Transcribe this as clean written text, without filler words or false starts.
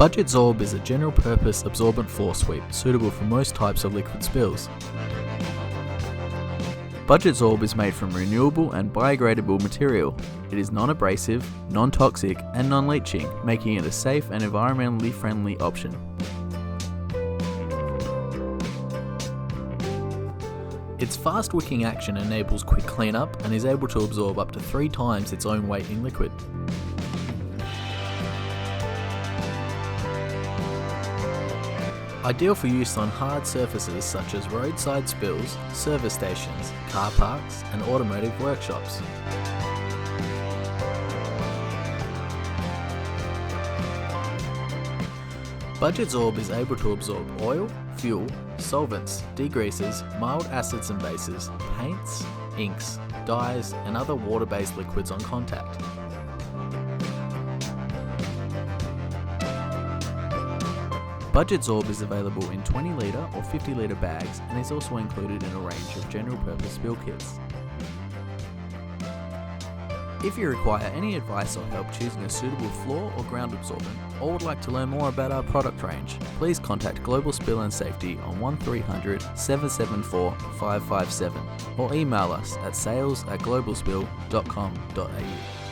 Budgetsorb is a general-purpose absorbent floor sweep suitable for most types of liquid spills. Budgetsorb is made from renewable and biodegradable material. It is non-abrasive, non-toxic and non-leaching, making it a safe and environmentally friendly option. Its fast wicking action enables quick cleanup and is able to absorb up to 3 times its own weight in liquid. Ideal for use on hard surfaces such as roadside spills, service stations, car parks and automotive workshops. Budgetsorb is able to absorb oil, fuel, solvents, degreasers, mild acids and bases, paints, inks, dyes and other water-based liquids on contact. Budgetsorb is available in 20 litre or 50 litre bags and is also included in a range of general purpose spill kits. If you require any advice or help choosing a suitable floor or ground absorbent, or would like to learn more about our product range, please contact Global Spill and Safety on 1300 774 557 or email us at sales@globalspill.com.au.